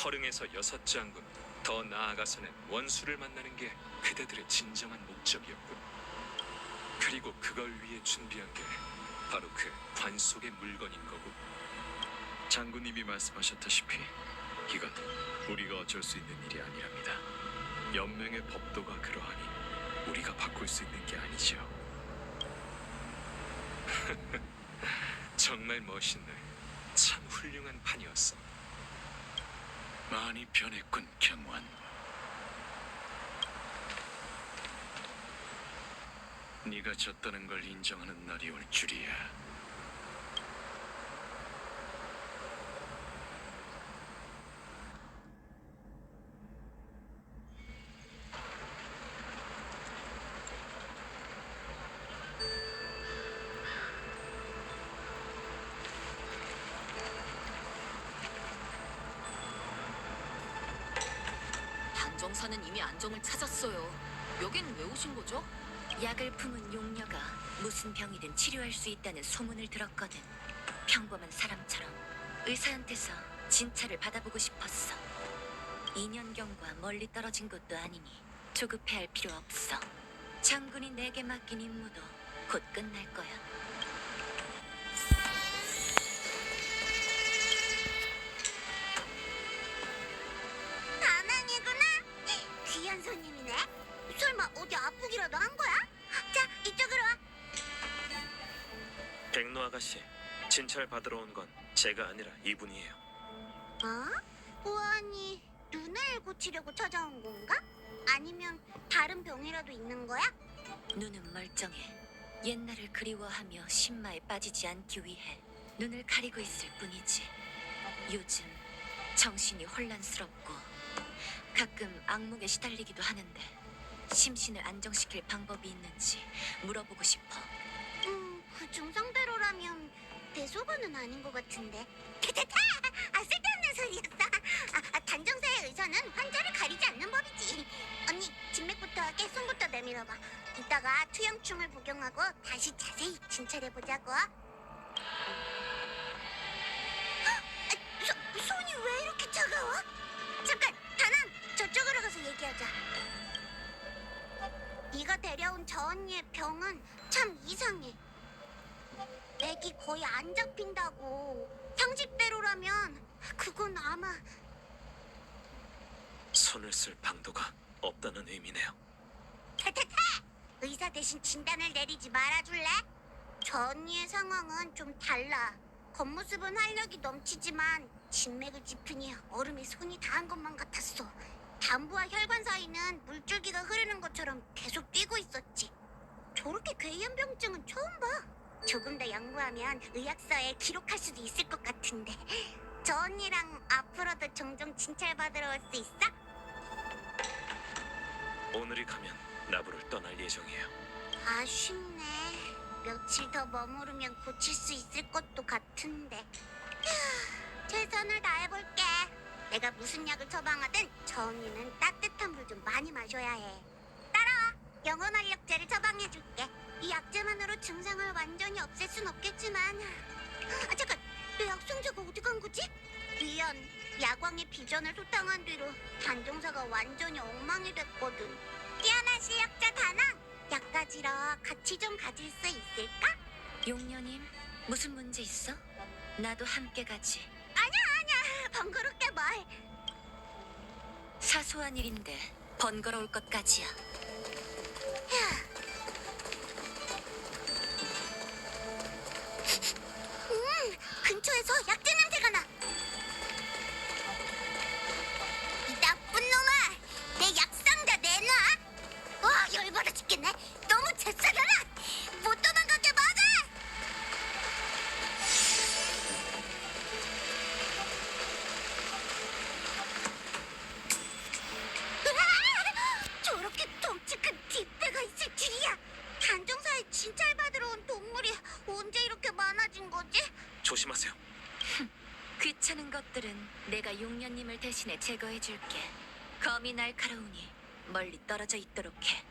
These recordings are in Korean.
허릉에서 6장군, 더 나아가서는 원수를 만나는 게 그대들의 진정한 목적이었군. 그리고 그걸 위해 준비한 게 바로 그 관 속의 물건인 거고. 장군님이 말씀하셨다시피 이건 우리가 어쩔 수 있는 일이 아니랍니다. 연맹의 법도가 그러하니 우리가 바꿀 수 있는 게 아니지요. 정말 멋있네. 참 훌륭한 판이었어. 많이 변했군, 경원. 네가 졌다는 걸 인정하는 날이 올 줄이야. 단정사는 이미 안정을 찾았어요. 여긴 왜 오신 거죠? 약을 품은 용녀가 무슨 병이든 치료할 수 있다는 소문을 들었거든. 평범한 사람처럼 의사한테서 진찰을 받아보고 싶었어. 2년경과 멀리 떨어진 곳도 아니니 조급해할 필요 없어. 장군이 내게 맡긴 임무도 곧 끝날 거야. 다낭이구나. 귀한 손님이네. 설마 어디 아프기라도 한 거야? 자, 이쪽으로 와. 백로 아가씨, 진찰 받으러 온 건 제가 아니라 이분이에요. 어? 보안이 눈을 고치려고 찾아온 건가? 아니면 다른 병이라도 있는 거야? 눈은 멀쩡해. 옛날을 그리워하며 신마에 빠지지 않기 위해 눈을 가리고 있을 뿐이지. 요즘 정신이 혼란스럽고 가끔 악몽에 시달리기도 하는데 심신을 안정시킬 방법이 있는지 물어보고 싶어. 그 증상대로라면 대소변은 아닌 것 같은데. 타타타! 쓸데없는 소리였어. 단정사의 의사는 환자를 가리지 않는 법이지. 언니, 진맥부터 하게 손부터 내밀어봐. 이따가 투영충을 복용하고 다시 자세히 진찰해보자고. 손이 왜 이렇게 차가워? 잠깐, 다남! 저쪽으로 가서 얘기하자. 네가 데려온 저 언니의 병은 참 이상해. 맥이 거의 안 잡힌다고. 상식대로라면 그건 아마... 손을 쓸 방도가 없다는 의미네요. 타타타! 의사 대신 진단을 내리지 말아줄래? 저 언니의 상황은 좀 달라. 겉모습은 활력이 넘치지만 진맥을 짚으니 얼음에 손이 닿은 것만 같았어. 담부와 혈관 사이는 물줄기가 흐르는 것처럼 계속 뛰고 있었지. 저렇게 괴이한 병증은 처음 봐. 조금 더 연구하면 의학서에 기록할 수도 있을 것 같은데. 저 언니랑 앞으로도 종종 진찰받으러 올 수 있어? 오늘이 가면 나부를 떠날 예정이에요. 아쉽네. 며칠 더 머무르면 고칠 수 있을 것도 같은데. 휴, 최선을 다해볼게. 내가 무슨 약을 처방하든 저 언니는 따뜻한 물 좀 많이 마셔야 해. 따라와. 영혼활력제를 처방해줄게. 이 약제만으로 증상을 완전히 없앨 순 없겠지만. 잠깐, 내 약성제가 어디 간 거지? 미안. 야광의 비전을 소탕한 뒤로 단종사가 완전히 엉망이 됐거든. 뛰어난 실력자 다낭! 약 가지러 같이 좀 가질 수 있을까? 용녀님, 무슨 문제 있어? 나도 함께 가지. 아니야. 번거롭게 뭘. 사소한 일인데 번거로울 것까지야. 근처에서 약재 냄새가 나. 이 나쁜 놈아, 내 약상자 내놔. 와, 열받아 죽겠네. 너무 재싸잖아. 못 도망가게 막아. 으아! 저렇게 덩치 큰 뒷배가 있을 줄이야. 단종사에 진찰받으러 온 동물이 언제 이렇게 많아진 거지? 조심하세요. 귀찮은 것들은 내가 용녀님을 대신해 제거해줄게. 검이 날카로우니 멀리 떨어져 있도록 해.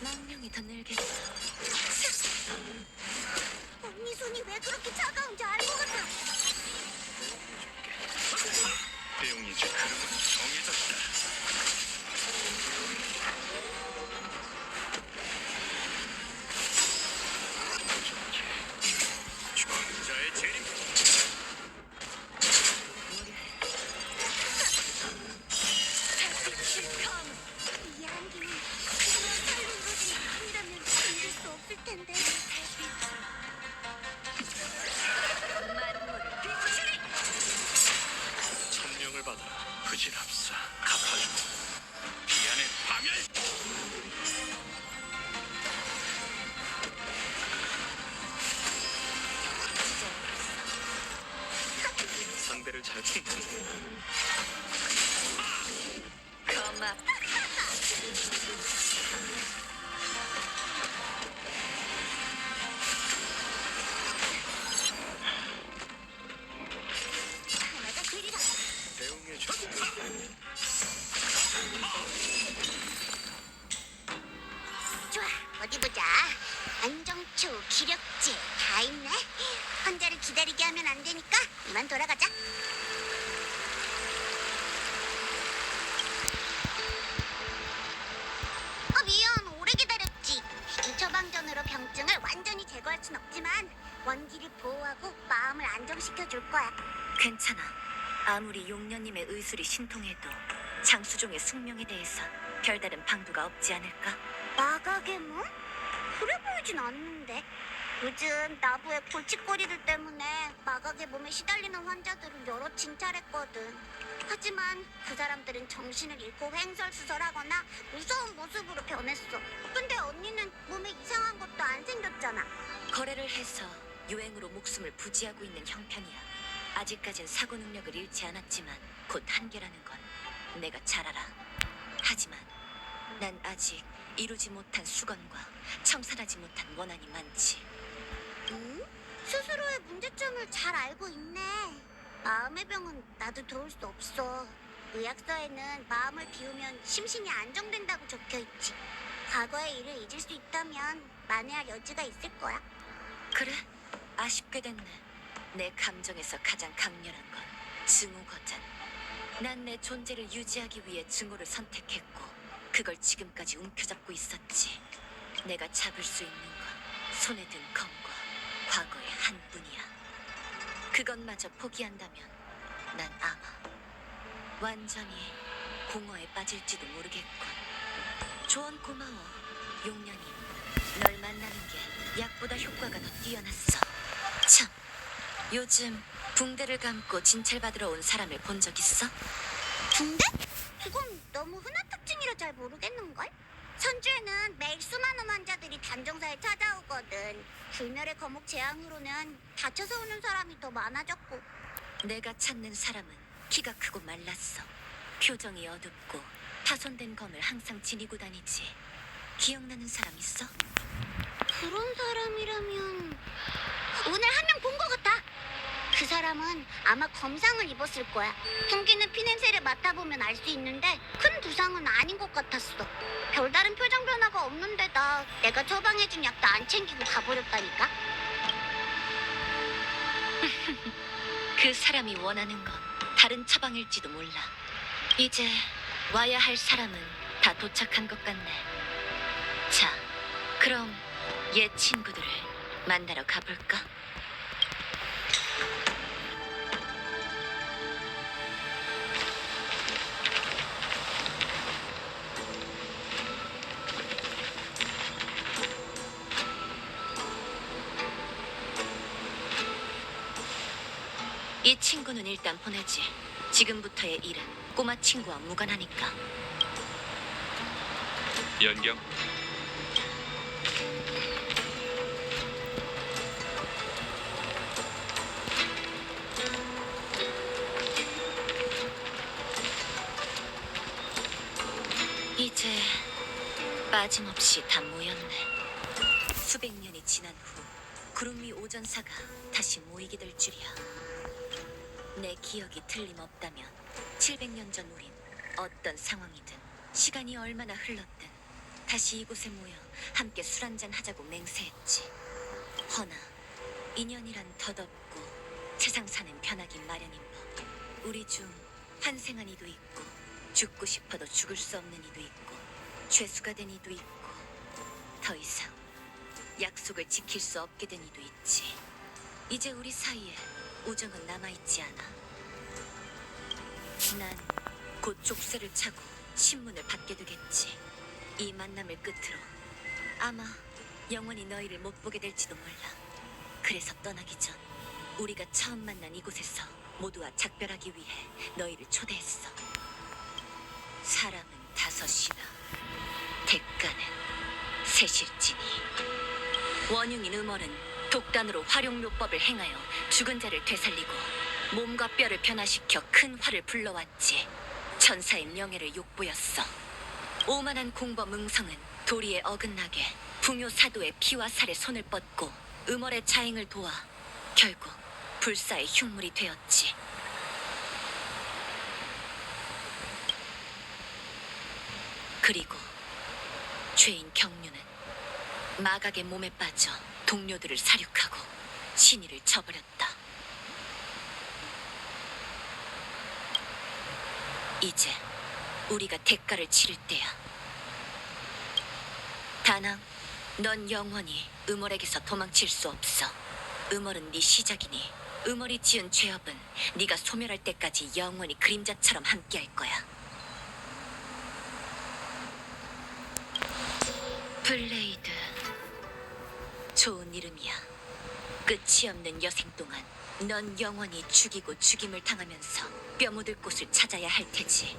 망령이 더 늘겠어. 언니 손이 왜 왜 그렇게 차가운지 알 것 같아. 배용이 이제 흐름은 정해졌다. 주권자의 재림. 이 향기. 그냥 살롱거지 아니라면 견딜 수 없을 텐데. 천명을 받아라. 부진합사 갚아주고 비안의 파멸. 상대를 잘 거마. 하나가 그리라. 배웅해 줘. 좋아, 어디 보자. 안정초, 기력제 다 있네. 환자를 기다리게 하면 안 되니까 이만 돌아가자. 미안, 오래 기다렸지. 이 처방전으로 병증을 완전히 제거할 순 없지만 원기를 보호하고 마음을 안정시켜 줄 거야. 괜찮아. 아무리 용녀님의 의술이 신통해도 장수종의 숙명에 대해서 별다른 방도가 없지 않을까? 마각의 몸? 그래 보이진 않는데. 요즘 나부의 골칫거리들 때문에 마각의 몸에 시달리는 환자들을 여러 진찰했거든. 하지만 그 사람들은 정신을 잃고 횡설수설하거나 무서운 모습으로 변했어. 근데 언니는 몸에 이상한 것도 안 생겼잖아. 거래를 해서 유행으로 목숨을 부지하고 있는 형편이야. 아직까진 사고 능력을 잃지 않았지만 곧 한계라는 건 내가 잘 알아. 하지만 난 아직 이루지 못한 수건과 청산하지 못한 원한이 많지. 응? 스스로의 문제점을 잘 알고 있네. 마음의 병은 나도 도울 수 없어. 의학서에는 마음을 비우면 심신이 안정된다고 적혀 있지. 과거의 일을 잊을 수 있다면 만회할 여지가 있을 거야. 그래? 아쉽게 됐네. 내 감정에서 가장 강렬한 건 증오거든. 난 내 존재를 유지하기 위해 증오를 선택했고 그걸 지금까지 움켜잡고 있었지. 내가 잡을 수 있는 건 손에 든 검과 과거의 한뿐이야. 그것마저 포기한다면 난 아마 완전히 공허에 빠질지도 모르겠군. 조언 고마워, 용년이. 널 만나는 게 약보다 효과가 더 뛰어났어. 참, 요즘 붕대를 감고 진찰받으러 온 사람을 본 적 있어? 붕대? 그건 너무 흔한 특징이라 잘 모르겠는걸? 선주에는 매일 수많은 환자들이 단정사에 찾아오거든. 불멸의 거목 재앙으로는 다쳐서 오는 사람이 더 많아졌고. 내가 찾는 사람은 키가 크고 말랐어. 표정이 어둡고 파손된 검을 항상 지니고 다니지. 기억나는 사람 있어? 그런 사람이라면 오늘 한 명 본 것 같아. 그 사람은 아마 검상을 입었을 거야. 풍기는 피냄새를 맡아보면 알 수 있는데 큰 부상은 아닌 것 같았어. 별다른 표정 변화가 없는데다 내가 처방해준 약도 안 챙기고 가버렸다니까. 그 사람이 원하는 건 다른 처방일지도 몰라. 이제 와야 할 사람은 다 도착한 것 같네. 자, 그럼 옛 친구들을 만나러 가볼까? 이 친구는 일단 보내지. 지금부터의 일은 꼬마 친구와 무관하니까. 연경, 이제 빠짐없이 다 모였네. 수백 년이 지난 후 구름 위 오전사가 다시 모이게 될 줄이야. 내 기억이 틀림없다면 700년 전 우린 어떤 상황이든 시간이 얼마나 흘렀든 다시 이곳에 모여 함께 술 한잔 하자고 맹세했지. 허나 인연이란 덧없고 세상 사는 변하긴 마련인 법. 우리 중 환생한 이도 있고 죽고 싶어도 죽을 수 없는 이도 있고 죄수가 된 이도 있고 더 이상 약속을 지킬 수 없게 된 이도 있지. 이제 우리 사이에 우정은 남아있지 않아. 난 곧 족쇄를 차고 신문을 받게 되겠지. 이 만남을 끝으로 아마 영원히 너희를 못 보게 될지도 몰라. 그래서 떠나기 전 우리가 처음 만난 이곳에서 모두와 작별하기 위해 너희를 초대했어. 사람은 5이나 대가는 셋일지니. 원흉인 음월은 독단으로 활용묘법을 행하여 죽은 자를 되살리고 몸과 뼈를 변화시켜 큰 화를 불러왔지. 천사의 명예를 욕보였어. 오만한 공범 응성은 도리에 어긋나게 부묘 사도의 피와 살에 손을 뻗고 음월의 자행을 도와 결국 불사의 흉물이 되었지. 그리고 죄인 경류는 마각의 몸에 빠져 동료들을 사륙하고 신의를 쳐버렸다. 이제 우리가 대가를 치를 때야. 다낭, 넌 영원히 음월에게서 도망칠 수 없어. 음월은 네 시작이니 음월이 지은 죄업은 네가 소멸할 때까지 영원히 그림자처럼 함께할 거야. 블레이드, 좋은 이름이야. 끝이 없는 여생 동안 넌 영원히 죽이고 죽임을 당하면서 뼈 묻을 곳을 찾아야 할 테지.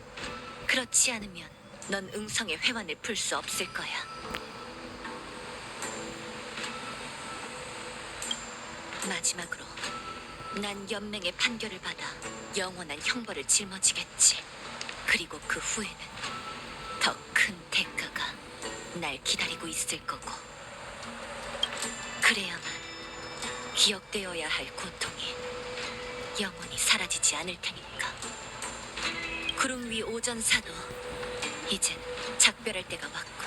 그렇지 않으면 넌 응성의 회환을 풀 수 없을 거야. 마지막으로 난 연맹의 판결을 받아 영원한 형벌을 짊어지겠지. 그리고 그 후에는 더 큰 대가가 날 기다리고 있을 거고. 그래야만 기억되어야 할 고통이 영원히 사라지지 않을 테니까. 구름 위 오전사도 이젠 작별할 때가 왔군.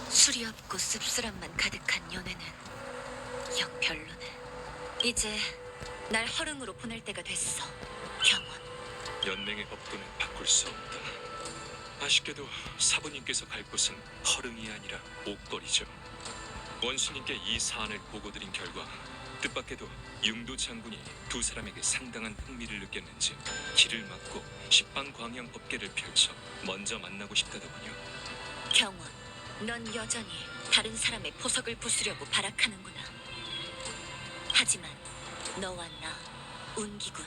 술이 없고 씁쓸함만 가득한 연애는 영 별로네. 이제 날 허릉으로 보낼 때가 됐어, 경원. 연맹의 법도는 바꿀 수 없다. 아쉽게도 사부님께서 갈 곳은 허릉이 아니라 옥거리죠. 원수님께 이 사안을 보고드린 결과 뜻밖에도 융도 장군이 두 사람에게 상당한 흥미를 느꼈는지 길을 막고 십방광양 법계를 펼쳐 먼저 만나고 싶다더군요. 경원, 넌 여전히 다른 사람의 보석을 부수려고 발악하는구나. 하지만 너와 나, 운기군,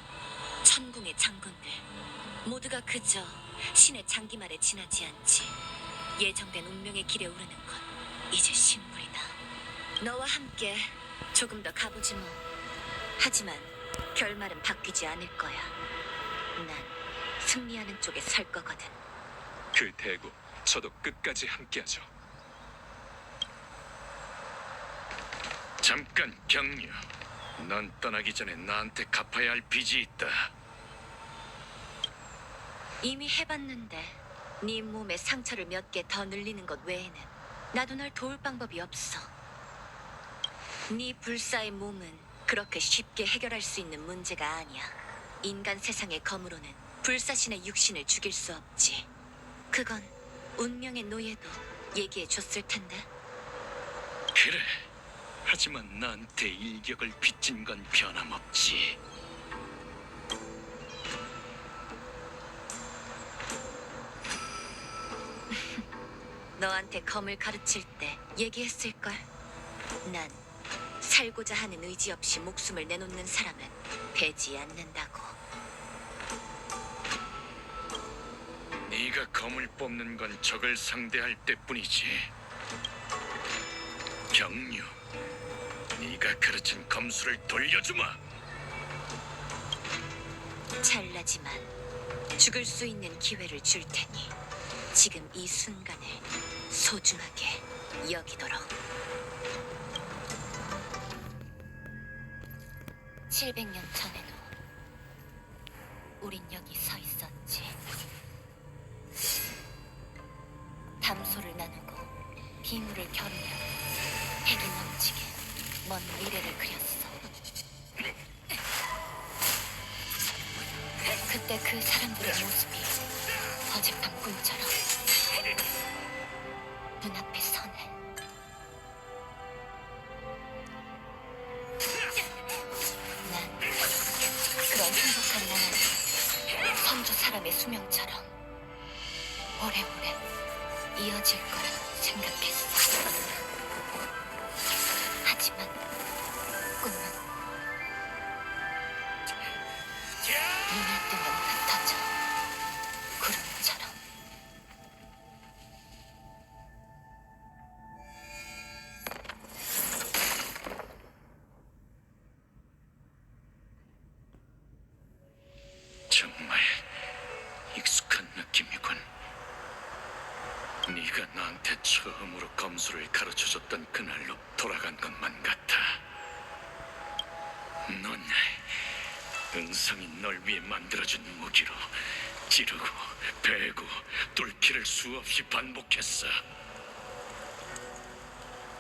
천궁의 장군들 모두가 그저 신의 장기말에 지나지 않지. 예정된 운명의 길에 오르는 건 이제 신물이다. 너와 함께 조금 더 가보지 뭐. 하지만 결말은 바뀌지 않을 거야. 난 승리하는 쪽에 설 거거든. 그 대구 저도 끝까지 함께하죠. 잠깐 경류. 넌 떠나기 전에 나한테 갚아야 할 빚이 있다. 이미 해봤는데 네 몸에 상처를 몇 개 더 늘리는 것 외에는 나도 널 도울 방법이 없어. 네 불사의 몸은 그렇게 쉽게 해결할 수 있는 문제가 아니야. 인간 세상의 검으로는 불사신의 육신을 죽일 수 없지. 그건 운명의 노예도 얘기해 줬을 텐데. 그래. 하지만 나한테 일격을 빚진 건 변함없지. 너한테 검을 가르칠 때 얘기했을걸. 난 살고자 하는 의지 없이 목숨을 내놓는 사람은 되지 않는다고. 네가 검을 뽑는 건 적을 상대할 때뿐이지. 경류, 네가 가르친 검수를 돌려주마. 잘나지만 죽을 수 있는 기회를 줄 테니 지금 이 순간을 소중하게 여기도록. 700년 전에도 우린 여기 서 있었지. 담소를 나누고 비물을 겨루며 핵이 넘치게 먼 미래를 그렸어. 그때 그 사람들의 모습이 어젯밤 꿈처럼 눈앞에 서네. 난 그런 행복한 나날이 선조 사람의 수명처럼 오래오래 이어질 거라 생각했어. 하지만 꿈은 눈을 뜨면 흩어져 구름처럼. 정말 익숙한 느낌이군. 네가 나한테 처음으로 검수를 가르쳐줬던 그날로 돌아간 것만 같아. 넌 은성이 널 위해 만들어준 무기로 찌르고 베고 뚫기를 수없이 반복했어.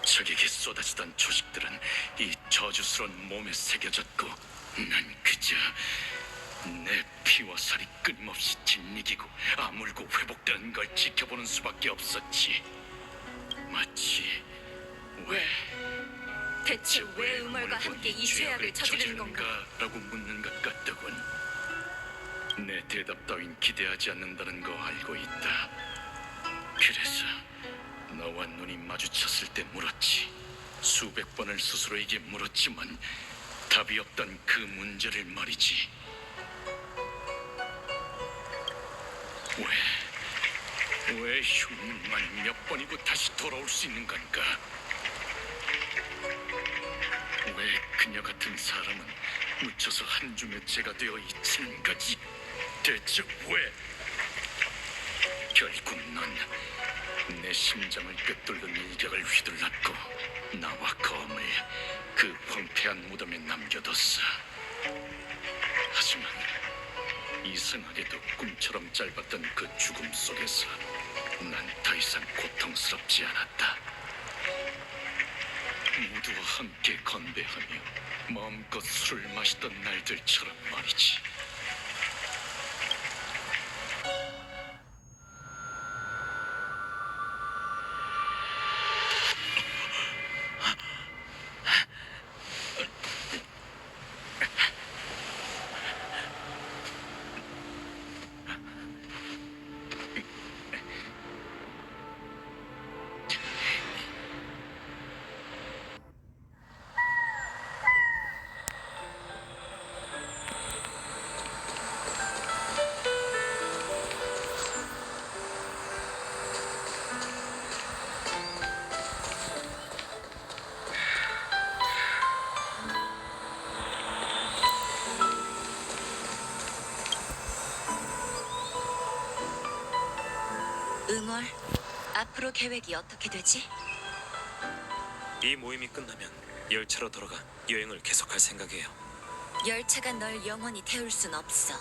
적에게 쏟아지던 조직들은 이 저주스러운 몸에 새겨졌고 난 그저 내 피와 살이 끊임없이 짓이기고 아물고 회복되는 걸 지켜보는 수밖에 없었지. 마치 왜 대체 왜 음월과 함께 이 죄악을 저지르는 건가? 라고 묻는 것 같더군. 내 대답 따윈 기대하지 않는다는 거 알고 있다. 그래서 너와 눈이 마주쳤을 때 물었지. 수백 번을 스스로에게 물었지만 답이 없던 그 문제를 말이지. 왜 흉만 몇 번이고 다시 돌아올 수 있는 건가? 왜 그녀 같은 사람은 묻혀서 한 줌의 죄가 되어 있는 거지? 대체 왜? 결국 넌 내 심장을 꿰뚫는 일격을 휘둘렀고 나와 검을 그 황폐한 무덤에 남겨뒀어. 하지만 이상하게도 꿈처럼 짧았던 그 죽음 속에서 난 더 이상 고통스럽지 않았다. 모두와 함께 건배하며 마음껏 술을 마시던 날들처럼 말이지. 음월, 앞으로 계획이 어떻게 되지? 이 모임이 끝나면 열차로 돌아가 여행을 계속할 생각이에요. 열차가 널 영원히 태울 순 없어.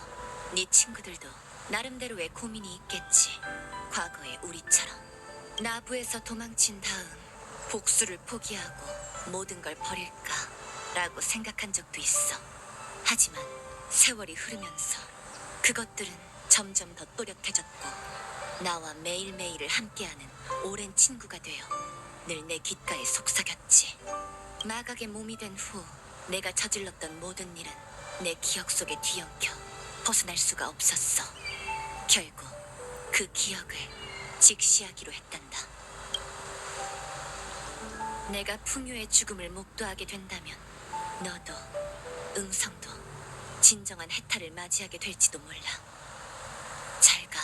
네 친구들도 나름대로의 고민이 있겠지. 과거의 우리처럼. 나부에서 도망친 다음 복수를 포기하고 모든 걸 버릴까라고 생각한 적도 있어. 하지만 세월이 흐르면서 그것들은 점점 더 또렷해졌고 나와 매일매일을 함께하는 오랜 친구가 되어 늘 내 귓가에 속삭였지. 마각의 몸이 된 후 내가 저질렀던 모든 일은 내 기억 속에 뒤엉켜 벗어날 수가 없었어. 결국 그 기억을 직시하기로 했단다. 내가 풍요의 죽음을 목도하게 된다면 너도 응성도 진정한 해탈을 맞이하게 될지도 몰라. 잘 가,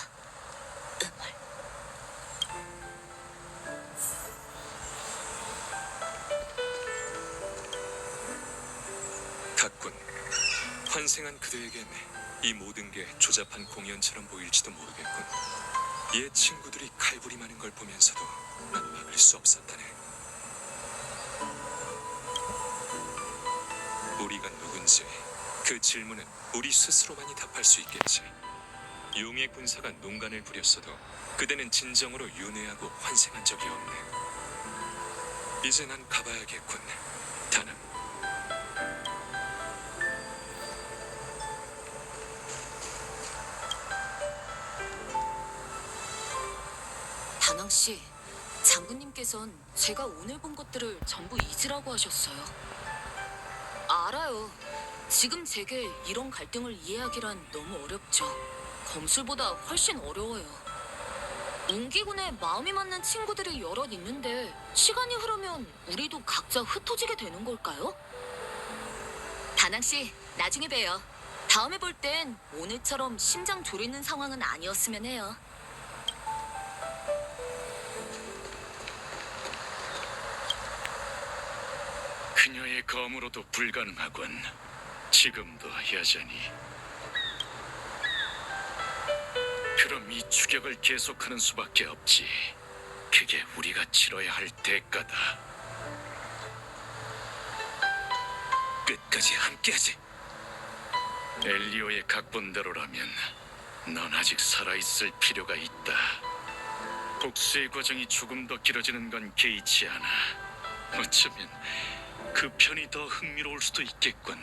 음월. 갔군. 환생한 그대에겐 이 모든 게 조잡한 공연처럼 보일지도 모르겠군. 옛 친구들이 칼부림하는 걸 보면서도 난 막을 수 없었다네. 우리가 누군지 그 질문은 우리 스스로만이 답할 수 있겠지. 용의 군사가 농간을 부렸어도 그대는 진정으로 윤회하고 환생한 적이 없네. 이제 난 가봐야겠군, 다낭. 다낭 씨, 장군님께선 제가 오늘 본 것들을 전부 잊으라고 하셨어요. 알아요. 지금 제게 이런 갈등을 이해하기란 너무 어렵죠. 검술보다 훨씬 어려워요. 운기군에 마음이 맞는 친구들이 여럿 있는데 시간이 흐르면 우리도 각자 흩어지게 되는 걸까요? 다낭 씨, 나중에 봬요. 다음에 볼 땐 오늘처럼 심장 졸이는 상황은 아니었으면 해요. 그녀의 검으로도 불가능하군. 지금도 여전히. 그럼 이 추격을 계속하는 수밖에 없지. 그게 우리가 치러야 할 대가다. 끝까지 함께하지. 엘리오의 각본대로라면 넌 아직 살아있을 필요가 있다. 복수의 과정이 조금 더 길어지는 건 개의치 않아. 어쩌면 그 편이 더 흥미로울 수도 있겠군.